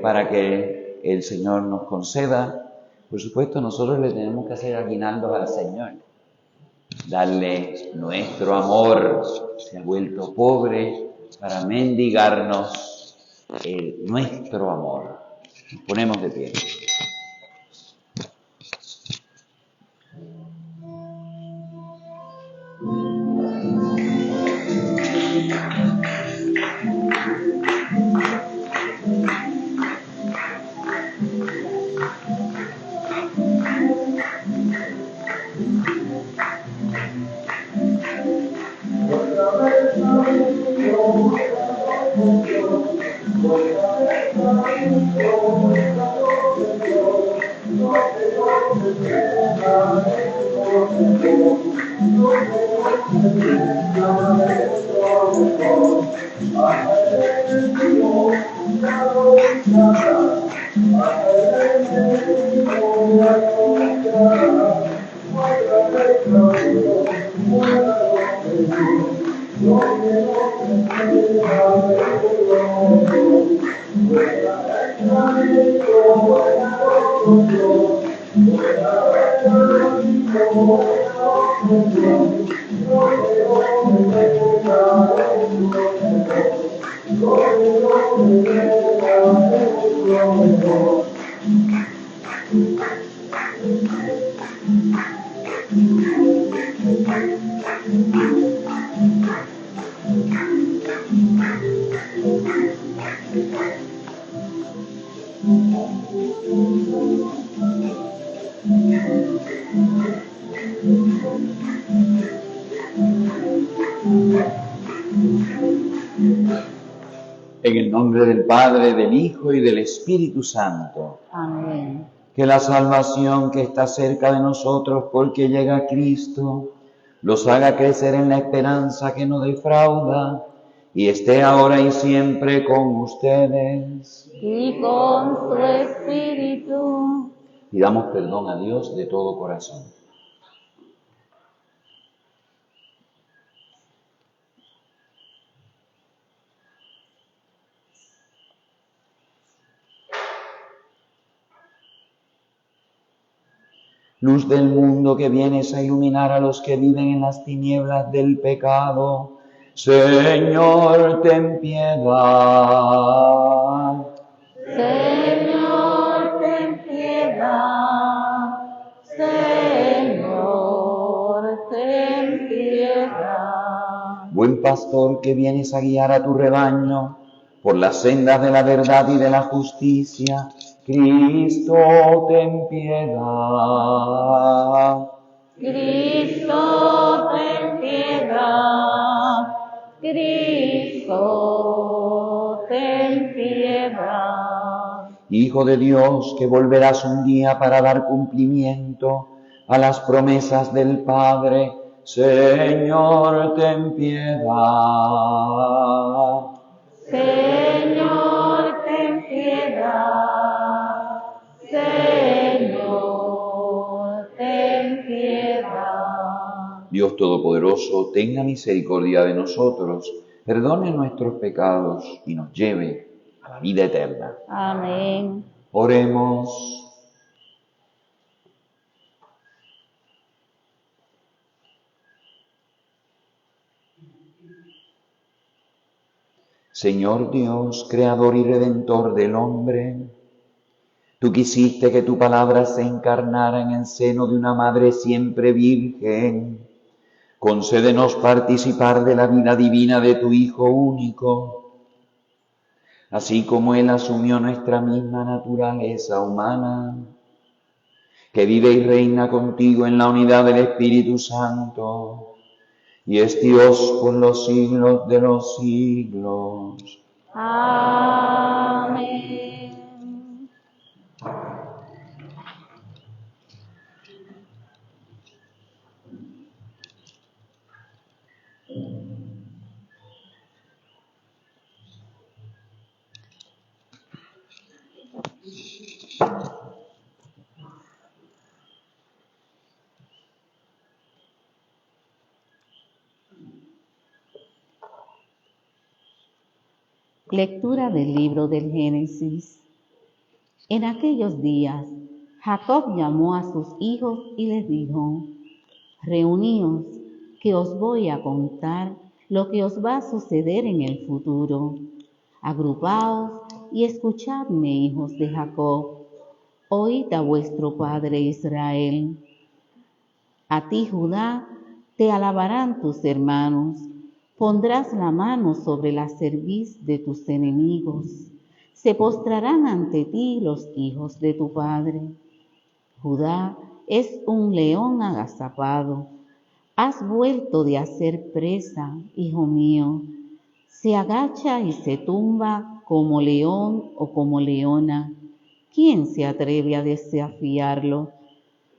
para que el Señor nos conceda. Por supuesto, nosotros le tenemos que hacer aguinaldos al Señor. Darle nuestro amor, se ha vuelto pobre para mendigarnos nuestro amor. Nos ponemos de pie. En el nombre del Padre, del Hijo y del Espíritu Santo. Amén. Que la salvación que está cerca de nosotros porque llega Cristo, los haga crecer en la esperanza que no defrauda, y esté ahora y siempre con ustedes. Y con su espíritu. Pidamos perdón a Dios de todo corazón. Luz del mundo que vienes a iluminar a los que viven en las tinieblas del pecado, Señor, ten piedad. Señor, ten piedad. Señor, ten piedad. Buen pastor que vienes a guiar a tu rebaño por las sendas de la verdad y de la justicia, Cristo, ten piedad. Cristo, ten piedad. Cristo, ten piedad. Hijo de Dios, que volverás un día para dar cumplimiento a las promesas del Padre, Señor, ten piedad. Señor, ten piedad. Señor, ten piedad. Dios Todopoderoso, tenga misericordia de nosotros, perdone nuestros pecados y nos lleve a la vida eterna. Amén. Oremos. Señor Dios, creador y redentor del hombre, tú quisiste que tu palabra se encarnara en el seno de una madre siempre virgen. Concédenos participar de la vida divina de tu Hijo único, así como Él asumió nuestra misma naturaleza humana, que vive y reina contigo en la unidad del Espíritu Santo, y es Dios por los siglos de los siglos. Amén. Lectura del libro del Génesis. En aquellos días, Jacob llamó a sus hijos y les dijo: Reuníos, que os voy a contar lo que os va a suceder en el futuro. Agrupaos y escuchadme, hijos de Jacob. Oíd a vuestro padre Israel. A ti, Judá, te alabarán tus hermanos. Pondrás la mano sobre la cerviz de tus enemigos. Se postrarán ante ti los hijos de tu padre. Judá es un león agazapado. Has vuelto de hacer presa, hijo mío. Se agacha y se tumba como león o como leona. ¿Quién se atreve a desafiarlo?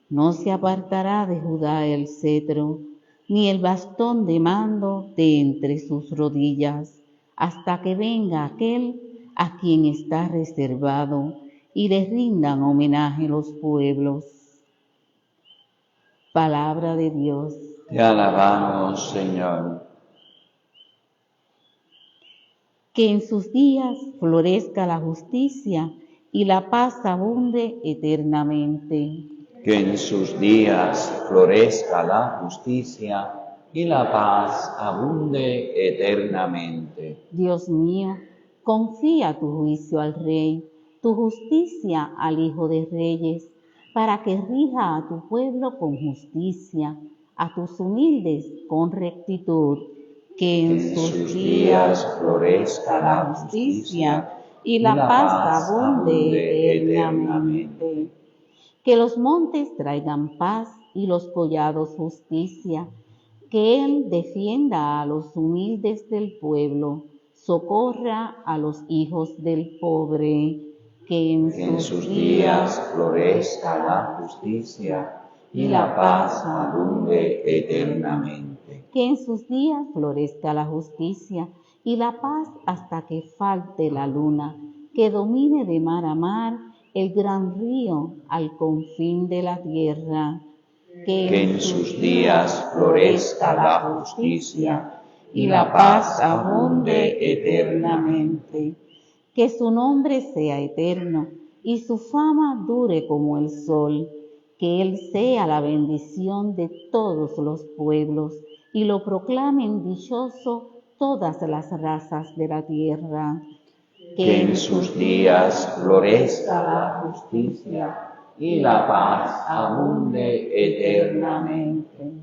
No se apartará de Judá el cetro, ni el bastón de mando de entre sus rodillas, hasta que venga aquel a quien está reservado y le rindan homenaje los pueblos. Palabra de Dios. Te alabamos, Señor. Que en sus días florezca la justicia y la paz abunde eternamente. Que en sus días florezca la justicia y la paz abunde eternamente. Dios mío, confía tu juicio al Rey, tu justicia al Hijo de Reyes, para que rija a tu pueblo con justicia, a tus humildes con rectitud. Que en sus días florezca la justicia y la paz abunde eternamente. Que los montes traigan paz y los collados justicia. Que Él defienda a los humildes del pueblo, socorra a los hijos del pobre. Que en sus días florezca la justicia y la paz abunde eternamente. Que en sus días florezca la justicia y la paz hasta que falte la luna. Que domine de mar a mar el gran río al confín de la tierra. Que en sus días florezca la justicia y la paz abunde eternamente. Que su nombre sea eterno y su fama dure como el sol. Que Él sea la bendición de todos los pueblos y lo proclamen dichoso todas las razas de la tierra. Que en sus días florezca la justicia y la paz abunde eternamente.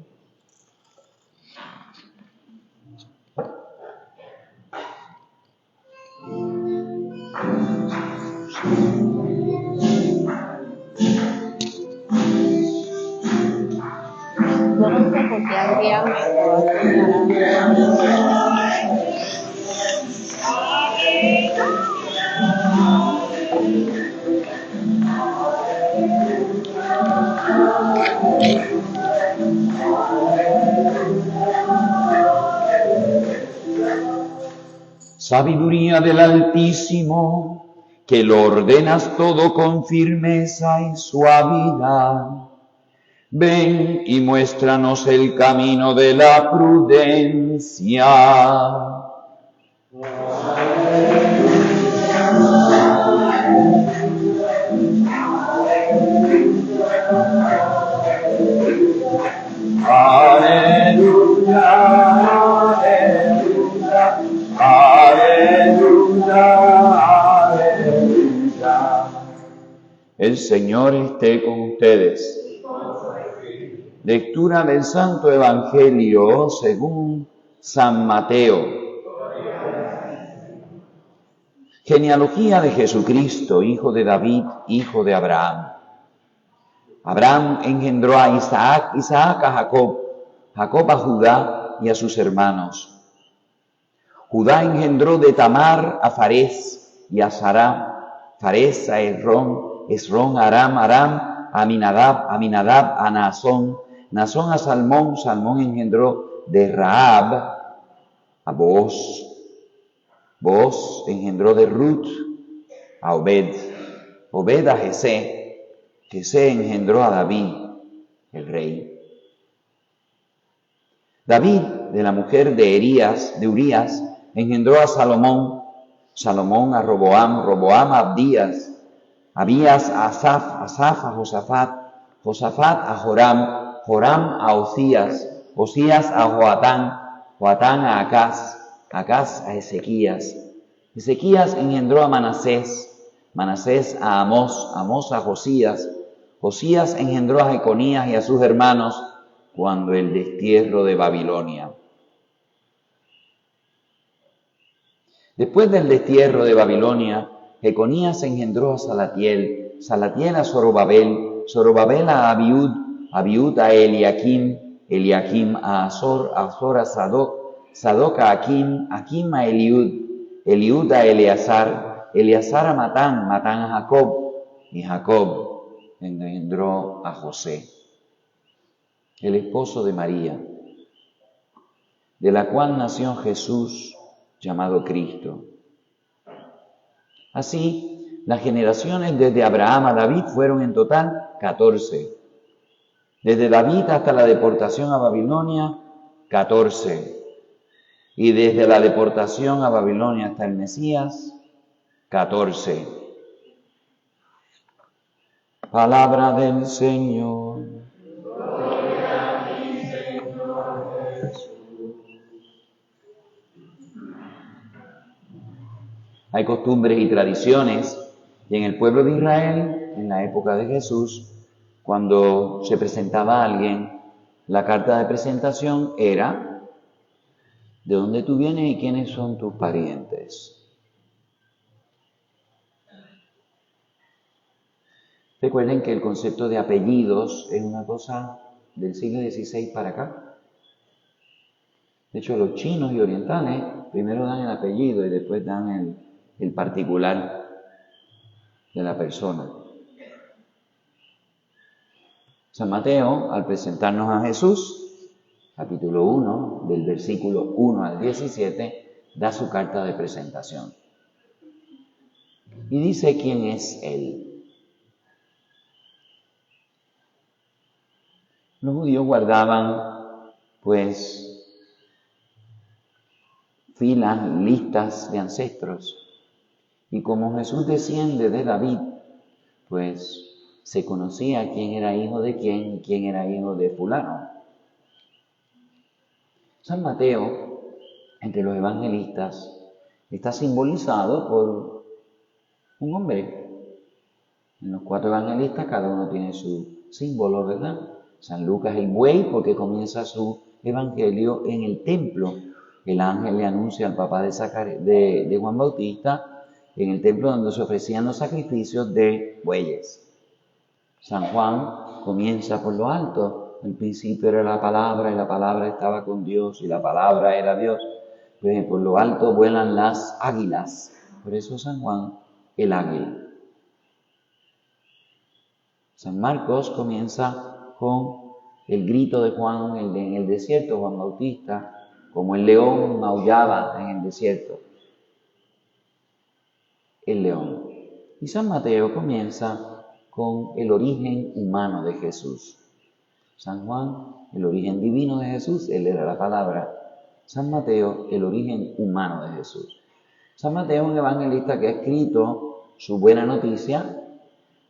Yo no sé por qué Adrián me estaba señalando. Sabiduría del Altísimo, que lo ordenas todo con firmeza y suavidad. Ven y muéstranos el camino de la prudencia. Aleluya, aleluya, aleluya, aleluya. El Señor esté con ustedes. Lectura del Santo Evangelio según San Mateo. Genealogía de Jesucristo, hijo de David, hijo de Abraham. Abraham engendró a Isaac, Isaac a Jacob, Jacob a Judá y a sus hermanos. Judá engendró de Tamar a Farés y a Sará, Farés a Esrón a Aram, Aram a Aminadab a Naasón, Naasón a Salmón, Salmón engendró de Rahab a Booz, Booz engendró de Ruth a Obed, Obed a Jesé, Jesé engendró a David, el rey. David, de la mujer de Urías, engendró a Salomón, Salomón a Roboam, Roboam a Abdías, Abías a Asaf, Asaf a Josafat, Josafat a Joram, Joram a Osías, Osías a Joatán, Joatán a Acaz, Acaz a Ezequías. Ezequías engendró a Manasés, Manasés a Amós, Amós a Josías, Josías engendró a Jeconías y a sus hermanos cuando el destierro de Babilonia. Después del destierro de Babilonia, Jeconías engendró a Salatiel, Salatiel a Zorobabel, Zorobabel a Abiud, Abiud a Eliakim, Eliakim a Azor, Azor a Sadoc, Sadoc a Akim, Akim a Eliud, Eliud a Eleazar, Eleazar a Matán, Matán a Jacob, y Jacob engendró a José, el esposo de María, de la cual nació Jesús, llamado Cristo. Así, las generaciones desde Abraham a David fueron en total 14. Desde David hasta la deportación a Babilonia, 14. Y desde la deportación a Babilonia hasta el Mesías, 14. Palabra del Señor. Gloria a ti, Señor Jesús. Hay costumbres y tradiciones, y en el pueblo de Israel, en la época de Jesús, cuando se presentaba a alguien, la carta de presentación era: ¿de dónde tú vienes y quiénes son tus parientes? Recuerden que el concepto de apellidos es una cosa del siglo XVI para acá. De hecho, los chinos y orientales primero dan el apellido y después dan el particular de la persona. San Mateo, al presentarnos a Jesús, capítulo 1, del versículo 1 al 17, da su carta de presentación. Y dice quién es Él. Los judíos guardaban, pues, filas, listas de ancestros. Y como Jesús desciende de David, pues se conocía quién era hijo de quién y quién era hijo de fulano. San Mateo, entre los evangelistas, está simbolizado por un hombre. En los 4 evangelistas cada uno tiene su símbolo, ¿verdad? San Lucas el buey, porque comienza su evangelio en el templo. El ángel le anuncia al papá de Juan Bautista en el templo donde se ofrecían los sacrificios de bueyes. San Juan comienza por lo alto. Al principio era la palabra y la palabra estaba con Dios y la palabra era Dios. Pues por lo alto vuelan las águilas. Por eso San Juan, el águila. San Marcos comienza con el grito de Juan en el desierto, Juan Bautista, como el león maullaba en el desierto. El león. Y San Mateo comienza con el origen humano de Jesús. San Juan, el origen divino de Jesús, él era la palabra. San Mateo, el origen humano de Jesús. San Mateo es un evangelista que ha escrito su buena noticia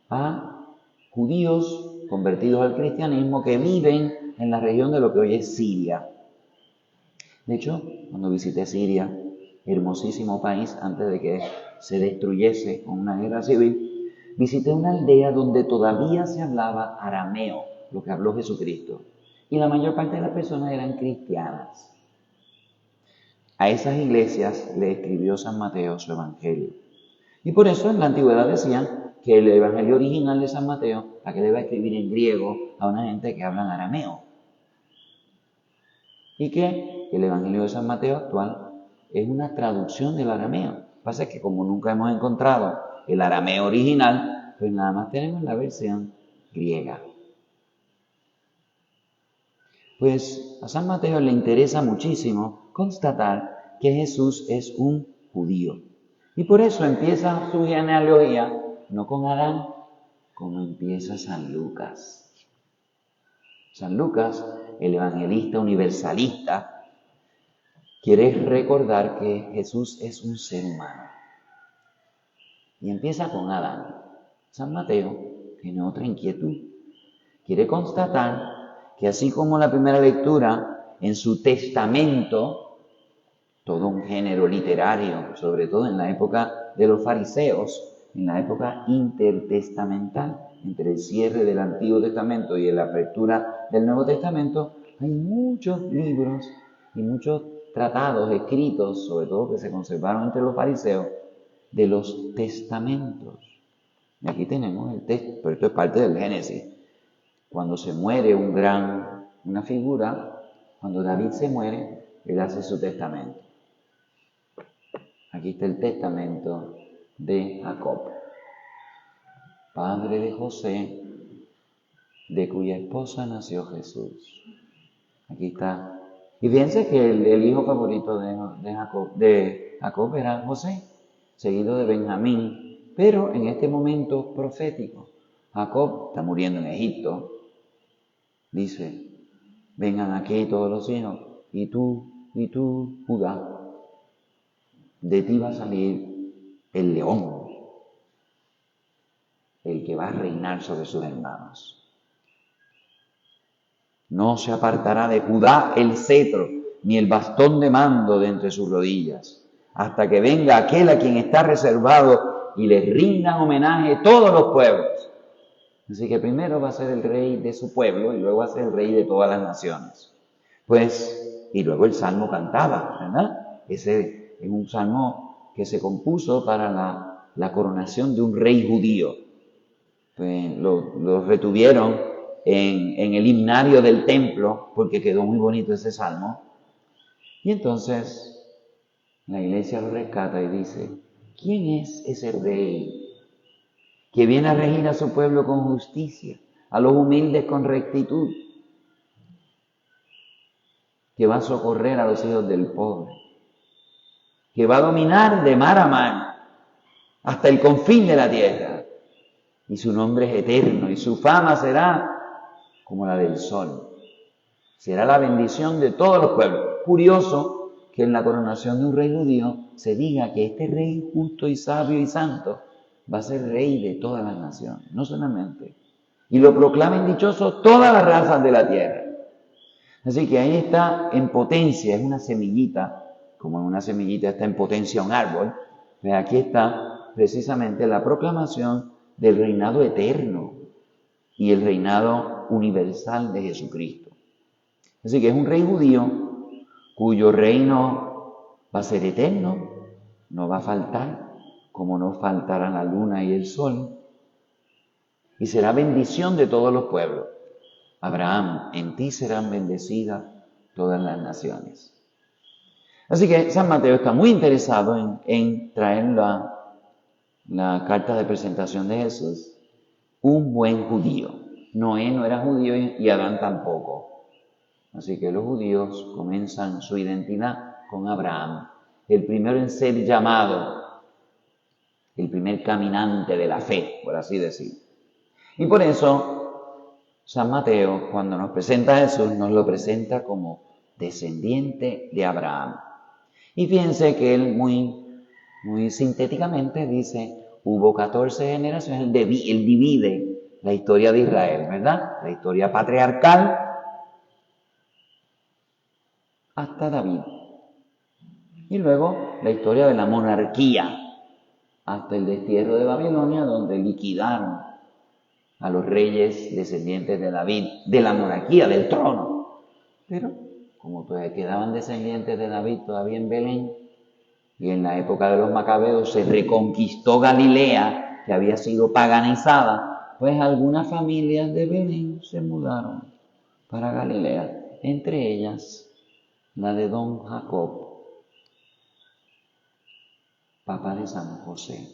a judíos convertidos al cristianismo que viven en la región de lo que hoy es Siria. De hecho, cuando visité Siria, hermosísimo país, antes de que se destruyese con una guerra civil, visité una aldea donde todavía se hablaba arameo, lo que habló Jesucristo, y la mayor parte de las personas eran cristianas. A esas iglesias le escribió San Mateo su evangelio. Y por eso en la antigüedad decían que el evangelio original de San Mateo, ¿a qué le va a escribir en griego a una gente que habla arameo? Y que el evangelio de San Mateo actual es una traducción del arameo. Lo que pasa es que como nunca hemos encontrado el arameo original, pues nada más tenemos la versión griega. Pues a San Mateo le interesa muchísimo constatar que Jesús es un judío. Y por eso empieza su genealogía no con Adán, como empieza San Lucas. San Lucas, el evangelista universalista, quiere recordar que Jesús es un ser humano. Y empieza con Adán. San Mateo tiene otra inquietud. Quiere constatar que así como la primera lectura, en su testamento, todo un género literario, sobre todo en la época de los fariseos, en la época intertestamental, entre el cierre del Antiguo Testamento y la apertura del Nuevo Testamento, hay muchos libros y muchos tratados escritos, sobre todo que se conservaron entre los fariseos, de los testamentos. Y aquí tenemos el texto, pero esto es parte del Génesis. Cuando se muere una figura, cuando David se muere, él hace su testamento. Aquí está el testamento de Jacob, padre de José, de cuya esposa nació Jesús. Aquí está. Y fíjense que el hijo favorito de Jacob era José, seguido de Benjamín, pero en este momento profético. Jacob está muriendo en Egipto. Dice, vengan aquí todos los hijos, y tú, Judá, de ti va a salir el león, el que va a reinar sobre sus hermanos. No se apartará de Judá el cetro, ni el bastón de mando de entre sus rodillas, hasta que venga aquel a quien está reservado y le rindan homenaje todos los pueblos. Así que primero va a ser el rey de su pueblo y luego va a ser el rey de todas las naciones. Y luego el salmo cantaba, ¿verdad? Ese es un salmo que se compuso para la coronación de un rey judío. Pues lo retuvieron en el himnario del templo porque quedó muy bonito ese salmo. Y entonces la iglesia lo rescata y dice, ¿quién es ese rey que viene a regir a su pueblo con justicia, a los humildes con rectitud, que va a socorrer a los hijos del pobre, que va a dominar de mar a mar hasta el confín de la tierra? Y su nombre es eterno y su fama será como la del sol. Será la bendición de todos los pueblos. Curioso que en la coronación de un rey judío se diga que este rey justo y sabio y santo va a ser rey de todas las naciones, no solamente. Y lo proclamen dichoso todas las razas de la tierra. Así que ahí está en potencia, es una semillita, como en una semillita está en potencia un árbol. Pues aquí está precisamente la proclamación del reinado eterno y el reinado universal de Jesucristo. Así que es un rey judío cuyo reino va a ser eterno, no va a faltar, como no faltarán la luna y el sol, y será bendición de todos los pueblos. Abraham, en ti serán bendecidas todas las naciones. Así que San Mateo está muy interesado en traer la carta de presentación de Jesús, un buen judío. Noé no era judío y Adán tampoco. Así que los judíos comienzan su identidad con Abraham, el primero en ser llamado, el primer caminante de la fe, por así decir. Y por eso San Mateo, cuando nos presenta a Jesús, nos lo presenta como descendiente de Abraham. Y fíjense que él muy sintéticamente dice, hubo 14 generaciones, él divide la historia de Israel, ¿verdad? La historia patriarcal hasta David. Y luego la historia de la monarquía, hasta el destierro de Babilonia, donde liquidaron a los reyes descendientes de David, de la monarquía, del trono. Pero como todavía quedaban descendientes de David todavía en Belén, y en la época de los Macabeos se reconquistó Galilea, que había sido paganizada, pues algunas familias de Belén se mudaron para Galilea, entre ellas la de don Jacob, papá de San José.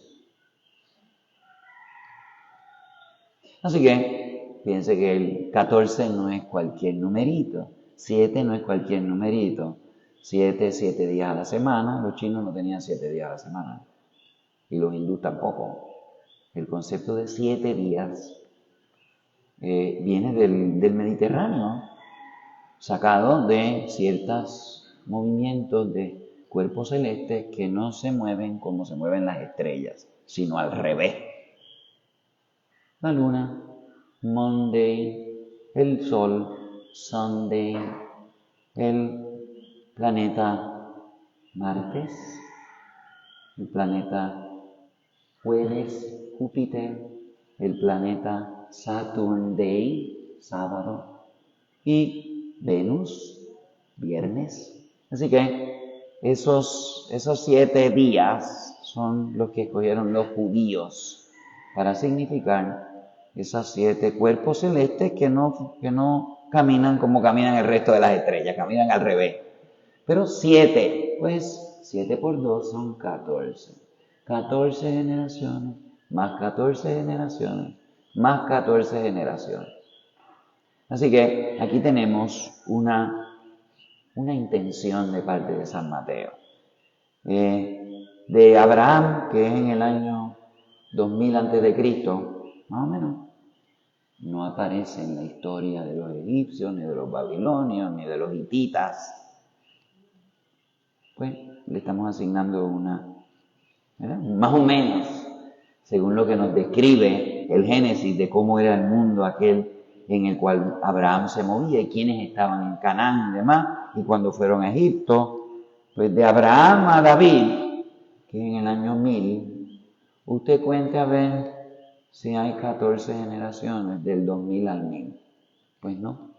Así que, fíjense que el 14 no es cualquier numerito, 7 no es cualquier numerito, 7 días a la semana, los chinos no tenían 7 días a la semana, y los hindúes tampoco. El concepto de 7 días viene del Mediterráneo, sacado de ciertos movimientos de cuerpos celestes que no se mueven como se mueven las estrellas, sino al revés. la luna, Monday, el sol, Sunday, el planeta martes, el planeta jueves, Júpiter, el planeta Saturn Day, sábado, y Venus, viernes. Así que esos 7 días son los que escogieron los judíos para significar esos 7 cuerpos celestes que no caminan como caminan el resto de las estrellas, caminan al revés. Pero 7, pues 7 por 2 son 14. 14 generaciones, más 14 generaciones, más 14 generaciones. Así que aquí tenemos una intención de parte de San Mateo. De Abraham, que es en el año 2000 a.C., más o menos, no aparece en la historia de los egipcios, ni de los babilonios, ni de los hititas. Pues le estamos asignando más o menos, según lo que nos describe el Génesis de cómo era el mundo aquel en el cual Abraham se movía y quiénes estaban en Canaán y demás, y cuando fueron a Egipto, pues de Abraham a David, que en el año 1000, usted cuente a ver si hay 14 generaciones del 2000 al 1000. Pues no.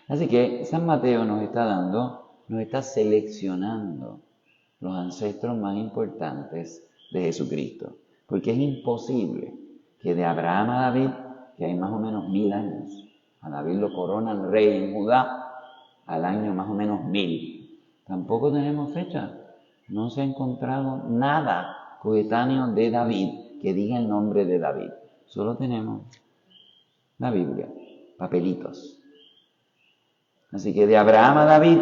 Así que San Mateo nos está seleccionando los ancestros más importantes de Jesucristo, porque es imposible que de Abraham a David, que hay más o menos 1000 años, a David lo coronan rey en Judá al año más o menos 1000. Tampoco tenemos fecha, no se ha encontrado nada coetáneo de David que diga el nombre de David. Solo tenemos la Biblia, papelitos. Así que de Abraham a David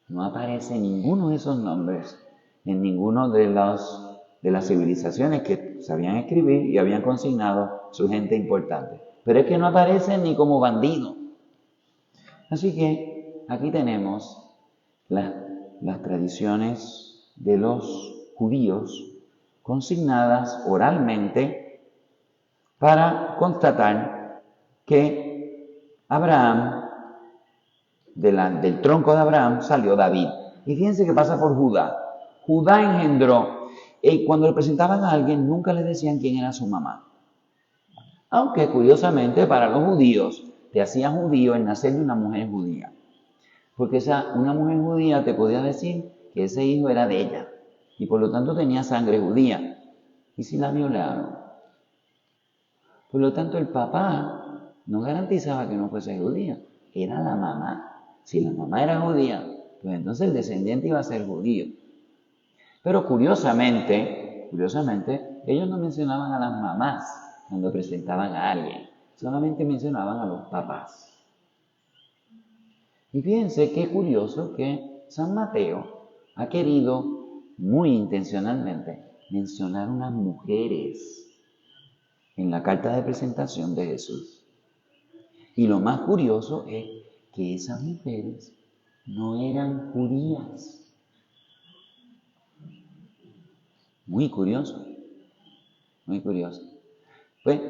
no aparece ninguno de esos nombres en ninguno de las civilizaciones que sabían escribir y habían consignado su gente importante. Pero es que no aparecen ni como bandido. Así que aquí tenemos las tradiciones de los judíos consignadas oralmente para constatar que Abraham, del tronco de Abraham salió David. Y fíjense que pasa por Judá. Judá engendró, y cuando le presentaban a alguien nunca le decían quién era su mamá. Aunque curiosamente para los judíos te hacía judío el nacer de una mujer judía. Porque una mujer judía te podía decir que ese hijo era de ella y por lo tanto tenía sangre judía. ¿Y si la violaron? Por lo tanto el papá no garantizaba que no fuese judía, era la mamá. Si la mamá era judía, pues entonces el descendiente iba a ser judío. Pero curiosamente, ellos no mencionaban a las mamás cuando presentaban a alguien, solamente mencionaban a los papás. Y fíjense qué curioso que San Mateo ha querido muy intencionalmente mencionar unas mujeres en la carta de presentación de Jesús. Y lo más curioso es que esas mujeres no eran judías. Muy curioso, muy curioso. Pues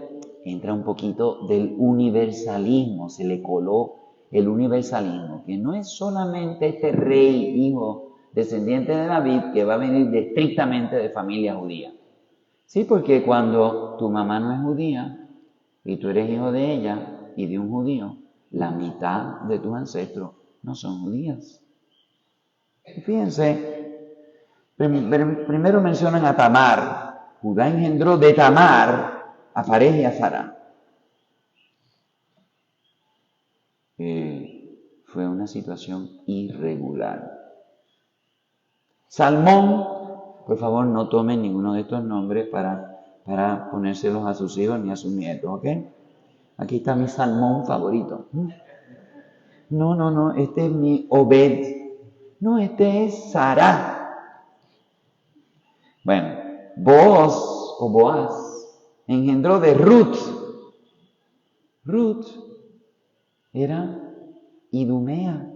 entra un poquito del universalismo, se le coló el universalismo, que no es solamente este rey, hijo, descendiente de David, que va a venir estrictamente de familia judía. Sí, porque cuando tu mamá no es judía y tú eres hijo de ella y de un judío, la mitad de tus ancestros no son judías. Y fíjense, primero mencionan a Tamar. Judá engendró de Tamar a Farej y a Zara. Fue una situación irregular. Salmón, por favor no tomen ninguno de estos nombres para ponérselos a sus hijos ni a sus nietos, ¿ok? Aquí está mi Salmón favorito. No, este es mi Obed. No, este es Sara. Bueno, Boaz engendró de Ruth. Ruth era idumea,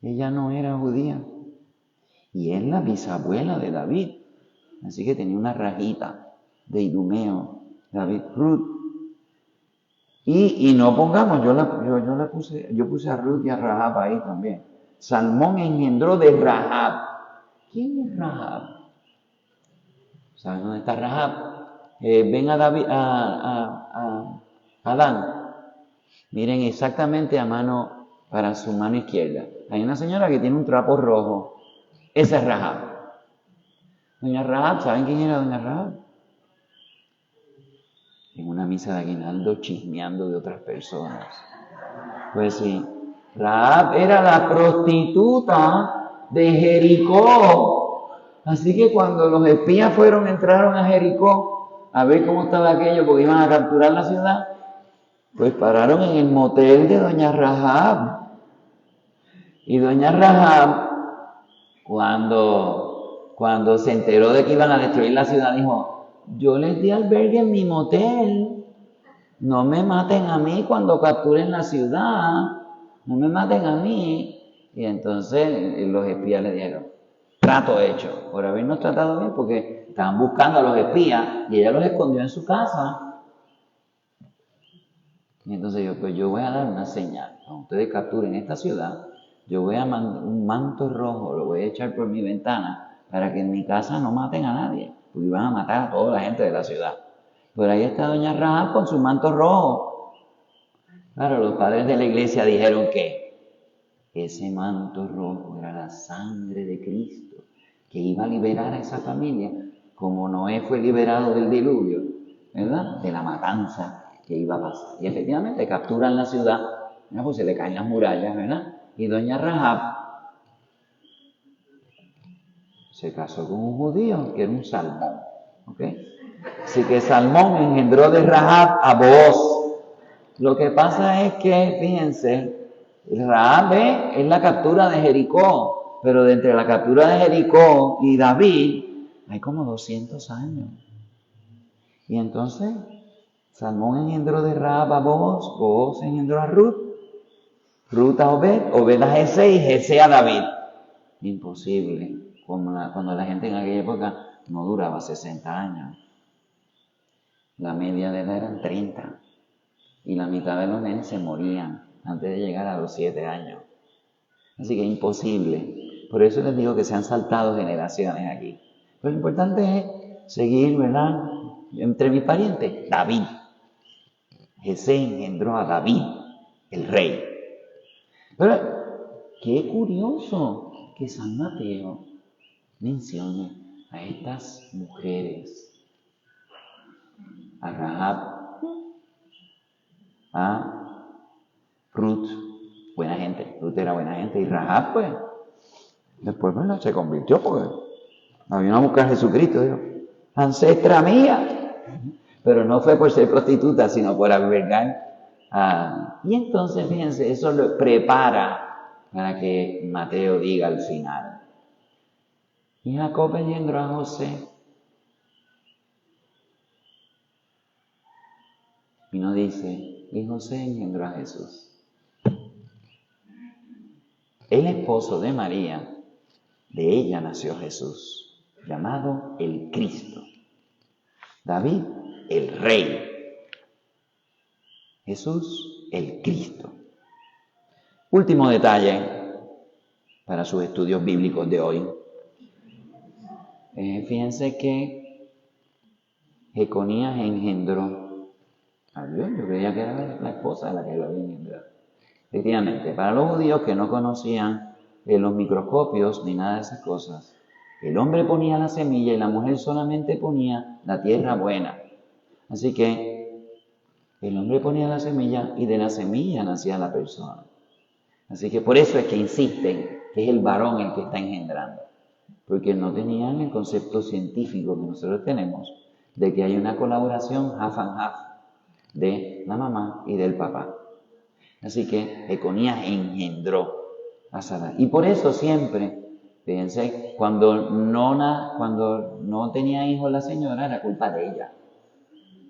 ella no era judía. Y es la bisabuela de David, así que tenía una rajita. de Idumeo, David, Ruth. Y no pongamos, yo puse a Ruth y a Rahab ahí también. Salmón engendró de Rahab. ¿Quién es Rahab? ¿Saben dónde está Rahab? Ven a David, a Adán. Miren exactamente para su mano izquierda. Hay una señora que tiene un trapo rojo. Esa es Rahab. Doña Rahab, ¿saben quién era Doña Rahab? En una misa de aguinaldo chismeando de otras personas. Pues sí, Rahab era la prostituta de Jericó. Así que cuando los espías entraron a Jericó a ver cómo estaba aquello, porque iban a capturar la ciudad, pues pararon en el motel de Doña Rahab. Y Doña Rahab, cuando se enteró de que iban a destruir la ciudad, dijo: yo les di albergue en mi motel, no me maten a mí cuando capturen la ciudad, no me maten a mí. Y entonces los espías le dijeron: trato hecho, por habernos tratado bien, porque estaban buscando a los espías y ella los escondió en su casa. Y entonces yo voy a dar una señal, cuando ustedes capturen esta ciudad, yo voy a mandar un manto rojo, lo voy a echar por mi ventana para que en mi casa no maten a nadie, porque iban a matar a toda la gente de la ciudad. Pero ahí está Doña Rahab con su manto rojo. Claro, los padres de la iglesia dijeron que ese manto rojo era la sangre de Cristo, que iba a liberar a esa familia, como Noé fue liberado del diluvio, ¿verdad? De la matanza que iba a pasar. Y efectivamente capturan la ciudad, pues se le caen las murallas, ¿verdad? Y Doña Rahab se casó con un judío que era un Salmón, ¿ok? Así que Salmón engendró de Rahab a Booz. Lo que pasa es que, fíjense, Rahab es la captura de Jericó, pero de entre la captura de Jericó y David hay como 200 años. Y entonces, Salmón engendró de Rahab a Booz, Booz engendró a Ruth, Ruth a Obed, Obed a Jesé y Jesé a David. Imposible, cuando la gente en aquella época no duraba 60 años. La media de edad eran 30. Y la mitad de los nenes se morían antes de llegar a los 7 años. Así que es imposible. Por eso les digo que se han saltado generaciones aquí. Pero lo importante es seguir, ¿verdad? Entre mis parientes, David. Jesé engendró a David, el rey. Pero qué curioso que San Mateo mencione a estas mujeres, a Rahab, a Ruth, buena gente. Ruth era buena gente y Rahab, pues, después se convirtió porque había una mujer Jesucristo, dijo: ancestra mía. Pero no fue por ser prostituta, sino por albergar. Y entonces, fíjense, eso lo prepara para que Mateo diga al final: y Jacob engendró a José. Y no dice: y José engendró a Jesús. El esposo de María, de ella nació Jesús, llamado el Cristo. David, el Rey. Jesús, el Cristo. Último detalle para sus estudios bíblicos de hoy. Fíjense que Jeconías engendró a Dios. Yo creía que era la esposa de la que lo había engendrado. Efectivamente, para los judíos que no conocían los microscopios ni nada de esas cosas, el hombre ponía la semilla y la mujer solamente ponía la tierra buena. Así que el hombre ponía la semilla y de la semilla nacía la persona. Así que por eso es que insisten que es el varón el que está engendrando, porque no tenían el concepto científico que nosotros tenemos de que hay una colaboración half and half de la mamá y del papá. Así que Jeconías engendró a Sara. Y por eso siempre, fíjense, cuando no tenía hijos la señora, era culpa de ella,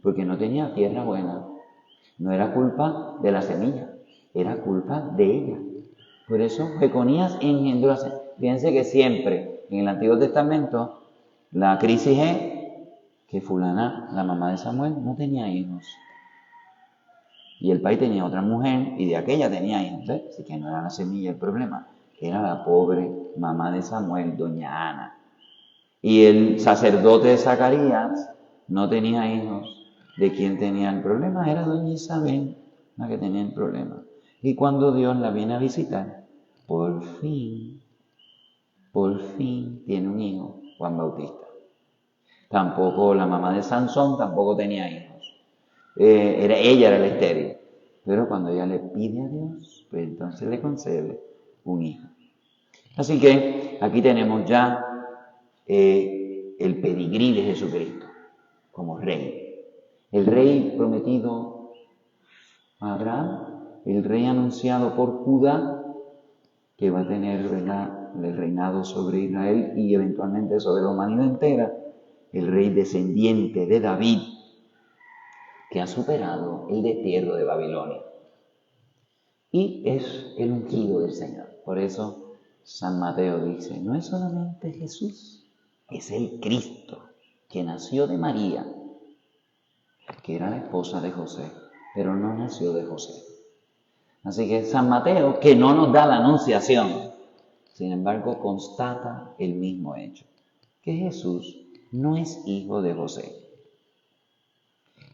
porque no tenía tierra buena. No era culpa de la semilla, era culpa de ella. Por eso Jeconías engendró a Sara. Fíjense que siempre en el Antiguo Testamento la crisis es que fulana, la mamá de Samuel, no tenía hijos. Y el pai tenía otra mujer y de aquella tenía hijos. Así que no era la semilla el problema, era la pobre mamá de Samuel, doña Ana. Y el sacerdote de Zacarías no tenía hijos. ¿De quién tenía el problema? Era doña Isabel la que tenía el problema. Y cuando Dios la viene a visitar, por fin tiene un hijo, Juan Bautista. Tampoco la mamá de Sansón tampoco tenía hijos. Ella era la estéril. Pero cuando ella le pide a Dios, pues entonces le concede un hijo. Así que aquí tenemos ya el pedigrí de Jesucristo como rey. El rey prometido a Abraham, el rey anunciado por Judá, que va a tener el reinado sobre Israel y eventualmente sobre la humanidad entera, el rey descendiente de David, que ha superado el destierro de Babilonia. Y es el ungido del Señor. Por eso San Mateo dice, no es solamente Jesús, es el Cristo, que nació de María, que era la esposa de José, pero no nació de José. Así que San Mateo, que no nos da la anunciación, sin embargo constata el mismo hecho, que Jesús no es hijo de José.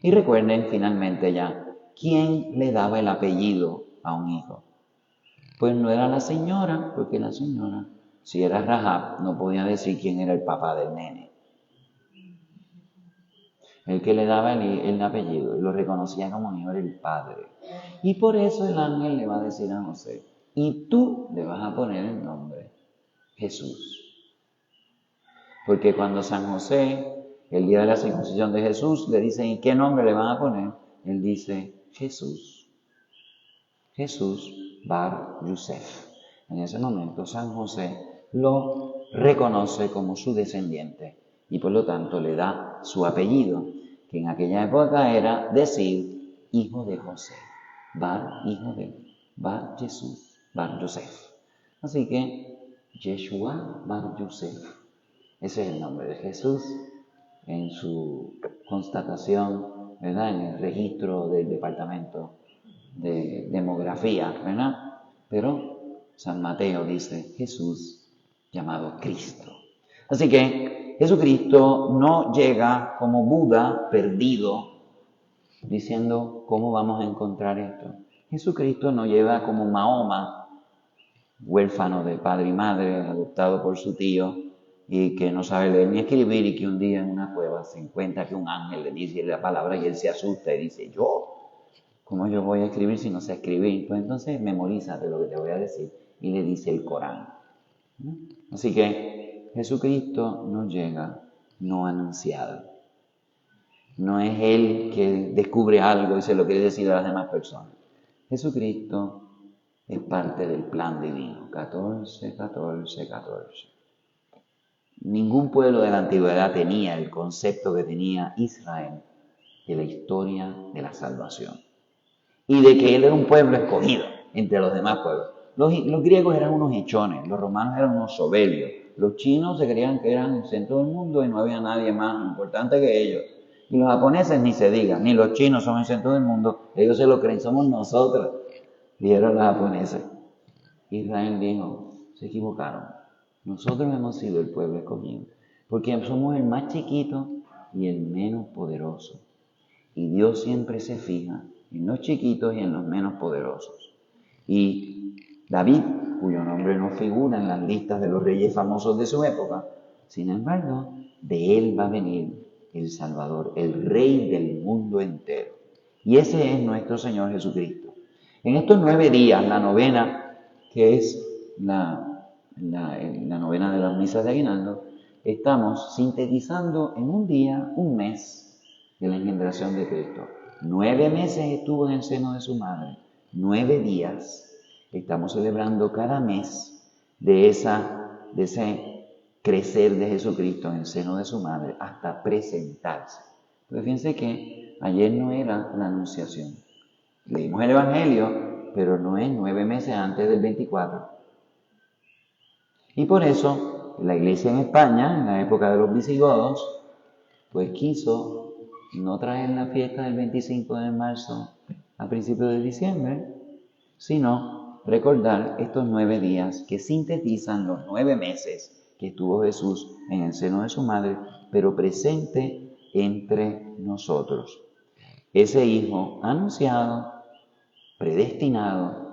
Y recuerden finalmente ya, ¿quién le daba el apellido a un hijo? Pues no era la señora, porque la señora, si era Rahab, no podía decir quién era el papá del nene. El que le daba el apellido y lo reconocía como hijo era el padre. Y por eso el ángel le va a decir a José, y tú le vas a poner el nombre Jesús. Porque cuando San José, el día de la circuncisión de Jesús, le dicen, ¿y qué nombre le van a poner? Él dice, Jesús. Jesús Bar Yosef. En ese momento San José lo reconoce como su descendiente y por lo tanto le da su apellido, que en aquella época era decir hijo de José. Bar Jesús, Bar Yosef. Así que Yeshua Bar Yosef. Ese es el nombre de Jesús en su constatación, ¿verdad? En el registro del departamento de demografía, ¿verdad? Pero San Mateo dice Jesús llamado Cristo. Así que Jesucristo no llega como Buda perdido diciendo ¿cómo vamos a encontrar esto? Jesucristo no llega como Mahoma, huérfano de padre y madre, adoptado por su tío y que no sabe leer ni escribir y que un día en una cueva se encuentra que un ángel le dice la palabra y él se asusta y dice ¿cómo yo voy a escribir si no sé escribir? Pues entonces memorízate lo que te voy a decir. Y le dice el Corán. ¿No? Así que Jesucristo no llega no anunciado. No es Él que descubre algo y se lo quiere decir a las demás personas. Jesucristo es parte del plan divino. 14. Ningún pueblo de la antigüedad tenía el concepto que tenía Israel de la historia de la salvación. Y de que él era un pueblo escogido entre los demás pueblos. Los griegos eran unos hechones, los romanos eran unos soberbios, los chinos se creían que eran el centro del mundo y no había nadie más importante que ellos. Y los japoneses ni se diga, ni los chinos son el centro del mundo, ellos se lo creen, somos nosotros, dijeron los japoneses. Israel dijo, se equivocaron, nosotros hemos sido el pueblo escogido, porque somos el más chiquito y el menos poderoso. Y Dios siempre se fija en los chiquitos y en los menos poderosos. Y David, cuyo nombre no figura en las listas de los reyes famosos de su época, sin embargo, de él va a venir el Salvador, el Rey del mundo entero. Y ese es nuestro Señor Jesucristo. En estos 9 días, la novena, que es la novena de las misas de Aguinaldo, estamos sintetizando en un día, un mes de la engendración de Cristo. 9 meses estuvo en el seno de su madre, 9 días. Estamos celebrando cada mes de ese crecer de Jesucristo en el seno de su madre hasta presentarse. Pero fíjense que ayer no era la anunciación. Leímos el Evangelio, pero no es 9 meses antes del 24. Y por eso la Iglesia en España, en la época de los visigodos, pues quiso no traer la fiesta del 25 de marzo a principios de diciembre, sino recordar estos 9 días que sintetizan los 9 meses que estuvo Jesús en el seno de su madre, pero presente entre nosotros. Ese Hijo anunciado, predestinado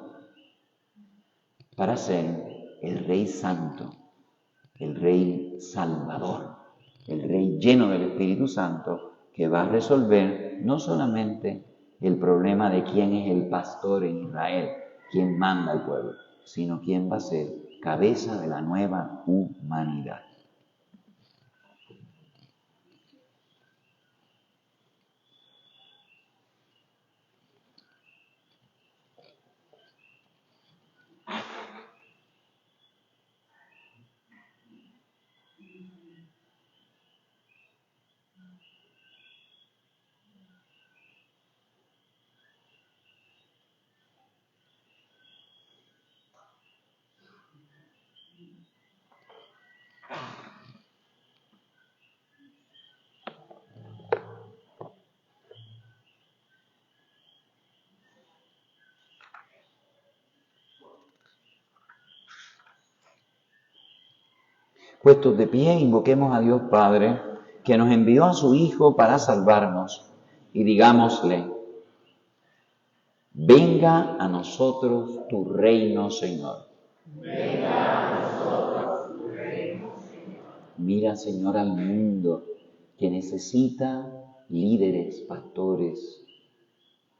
para ser el Rey Santo, el Rey Salvador, el Rey lleno del Espíritu Santo, que va a resolver no solamente el problema de quién es el pastor en Israel, quién manda al pueblo, sino quién va a ser cabeza de la nueva humanidad. Puestos de pie, invoquemos a Dios Padre, que nos envió a su Hijo para salvarnos, y digámosle: venga a nosotros tu reino, Señor. Venga a nosotros tu reino, Señor. Mira, Señor, al mundo que necesita líderes, pastores,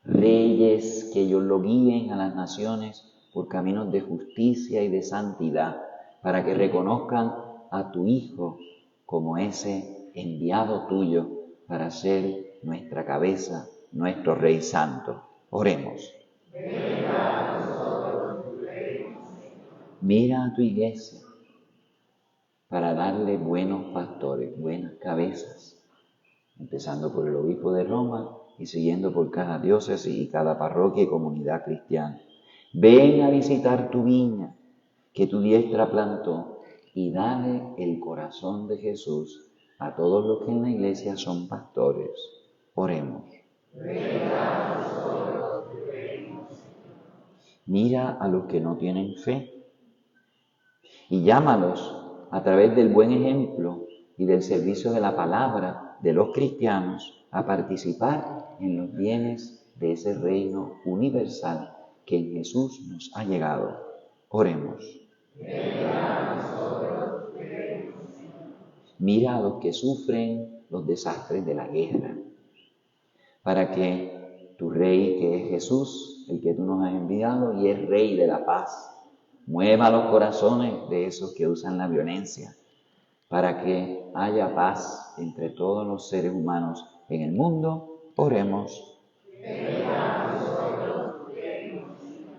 reyes, que ellos lo guíen a las naciones por caminos de justicia y de santidad, para que reconozcan a tu Hijo como ese enviado tuyo para ser nuestra cabeza, nuestro Rey Santo. Oremos. Venga a nosotros tu reino, Señor. Mira a tu iglesia para darle buenos pastores, buenas cabezas, empezando por el obispo de Roma y siguiendo por cada diócesis y cada parroquia y comunidad cristiana. Ven a visitar tu viña que tu diestra plantó y dale el corazón de Jesús a todos los que en la iglesia son pastores. Oremos. Venga a nosotros tu reino, Señor. Mira a los que no tienen fe y llámalos a través del buen ejemplo y del servicio de la palabra de los cristianos a participar en los bienes de ese reino universal que en Jesús nos ha llegado. Oremos. Venga a nosotros tu reino, Señor. Mira a los que sufren los desastres de la guerra, para que tu Rey, que es Jesús, el que tú nos has enviado y es Rey de la paz, mueva los corazones de esos que usan la violencia, para que haya paz entre todos los seres humanos en el mundo. Oremos. Venga a nosotros tu reino, Señor.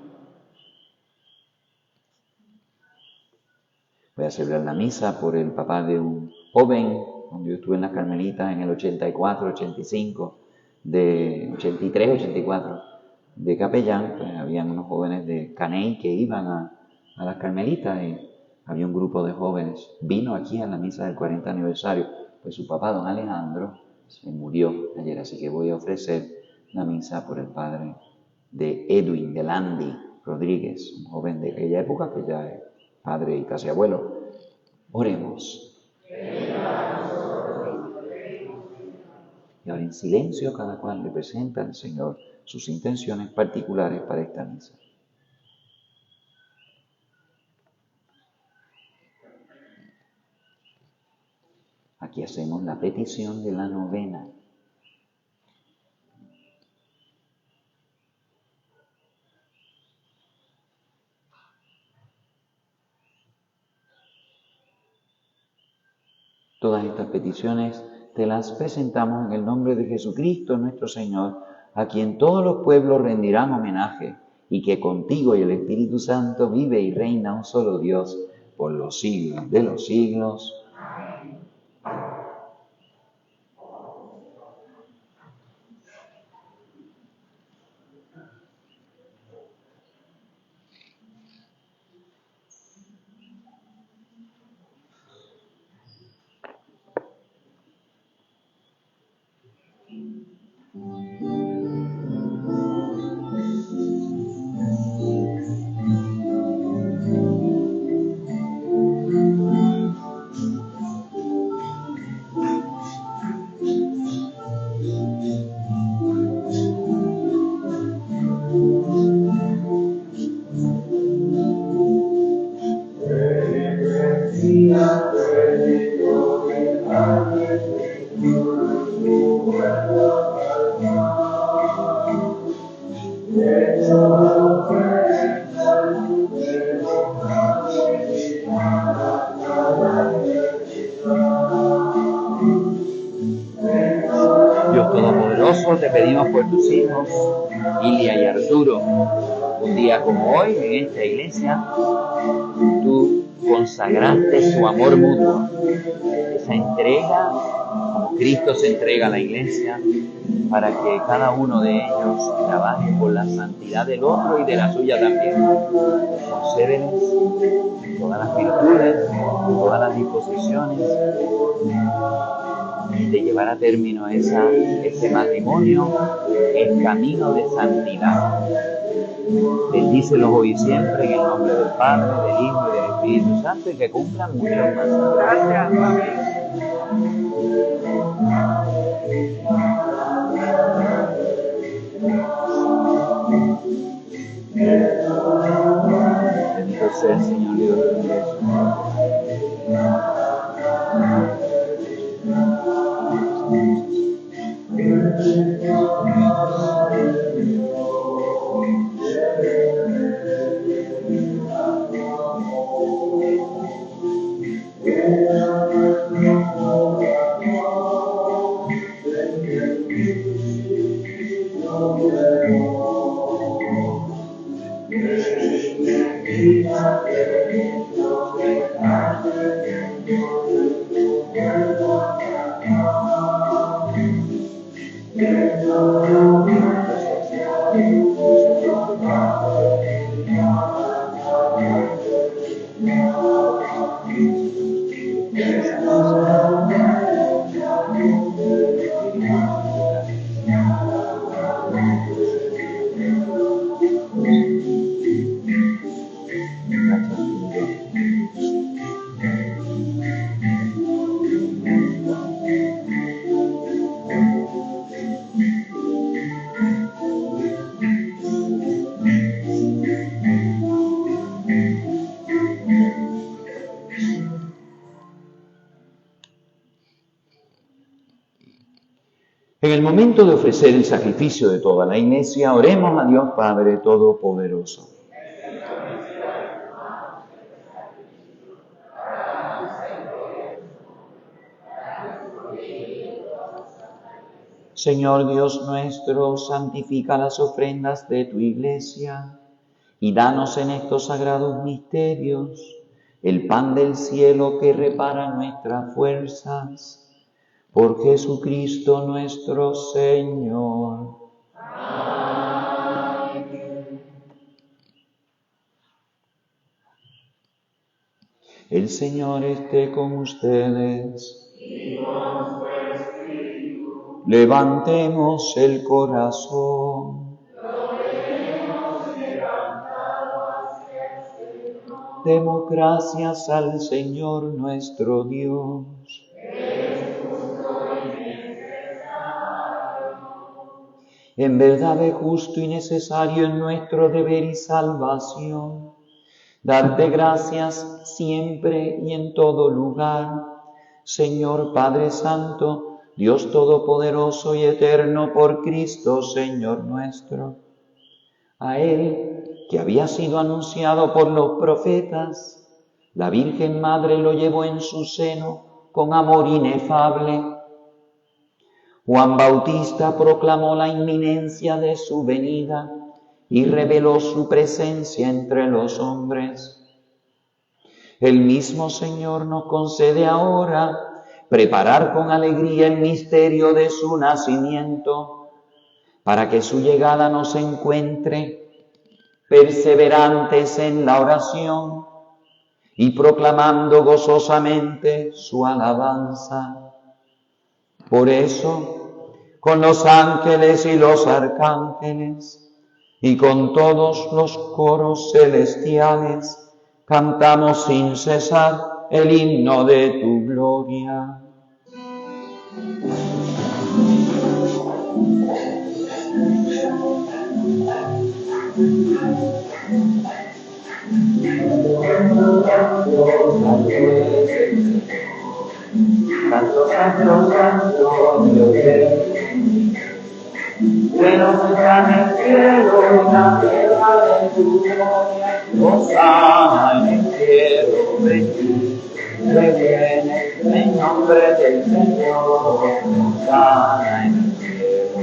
Voy a celebrar la misa por el papá de un joven, donde yo estuve en las Carmelitas en el 84, 85, de 83, 84, de capellán. Pues habían unos jóvenes de Caney que iban a las Carmelitas y había un grupo de jóvenes. Vino aquí a la misa del 40 aniversario, pues su papá, don Alejandro, se murió ayer, así que voy a ofrecer la misa por el padre de Edwin, de Landy Rodríguez, un joven de aquella época que ya es padre y casi abuelo. Oremos. Y ahora en silencio cada cual le presenta al Señor sus intenciones particulares para esta misa. Aquí hacemos la petición de la novena. Todas estas peticiones te las presentamos en el nombre de Jesucristo nuestro Señor, a quien todos los pueblos rendirán homenaje, y que contigo y el Espíritu Santo vive y reina un solo Dios por los siglos de los siglos. Dios Todopoderoso, te pedimos por tus hijos, Ilia y Arturo. Un día como hoy, en esta iglesia, tú consagraste su amor mutuo, esa entrega, como Cristo se entrega a la iglesia, para que cada uno de ellos trabaje por la santidad del otro y de la suya también. Concédeles todas las virtudes, todas las disposiciones de llevar a término ese matrimonio en camino de santidad. Bendícelos hoy y siempre en el nombre del Padre, del Hijo y del Espíritu Santo, y que cumplan muchos más. Gracias. Bendito sea el Señor Dios del universo. En el momento de ofrecer el sacrificio de toda la Iglesia, oremos a Dios Padre Todopoderoso. Señor Dios nuestro, santifica las ofrendas de tu Iglesia y danos en estos sagrados misterios el pan del cielo que repara nuestras fuerzas. Por Jesucristo nuestro Señor. Amén. El Señor esté con ustedes. Y con su espíritu. Levantemos el corazón. Lo tenemos levantado hacia el Señor. Demos gracias al Señor nuestro Dios. En verdad es justo y necesario en nuestro deber y salvación, darte gracias siempre y en todo lugar, Señor Padre Santo, Dios Todopoderoso y Eterno, por Cristo, Señor nuestro. A Él, que había sido anunciado por los profetas, la Virgen Madre lo llevó en su seno con amor inefable. Juan Bautista proclamó la inminencia de su venida y reveló su presencia entre los hombres. El mismo Señor nos concede ahora preparar con alegría el misterio de su nacimiento, para que su llegada nos encuentre perseverantes en la oración y proclamando gozosamente su alabanza. Por eso, con los ángeles y los arcángeles, y con todos los coros celestiales, cantamos sin cesar el himno de tu gloria. Santo, santo, santo, Dios llenos están el cielo y la tierra de tu gloria. Hosana en el cielo, bendito que viene en nombre del Señor. Hosana en el cielo.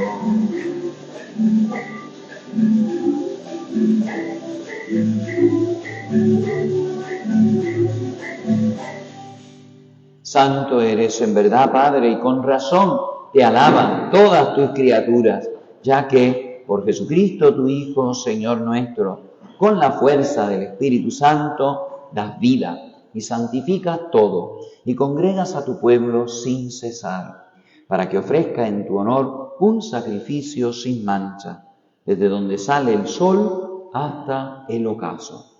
Santo eres en verdad, Padre, y con razón te alaban todas tus criaturas, ya que por Jesucristo tu Hijo, Señor nuestro, con la fuerza del Espíritu Santo, das vida y santificas todo, y congregas a tu pueblo sin cesar, para que ofrezca en tu honor un sacrificio sin mancha, desde donde sale el sol hasta el ocaso.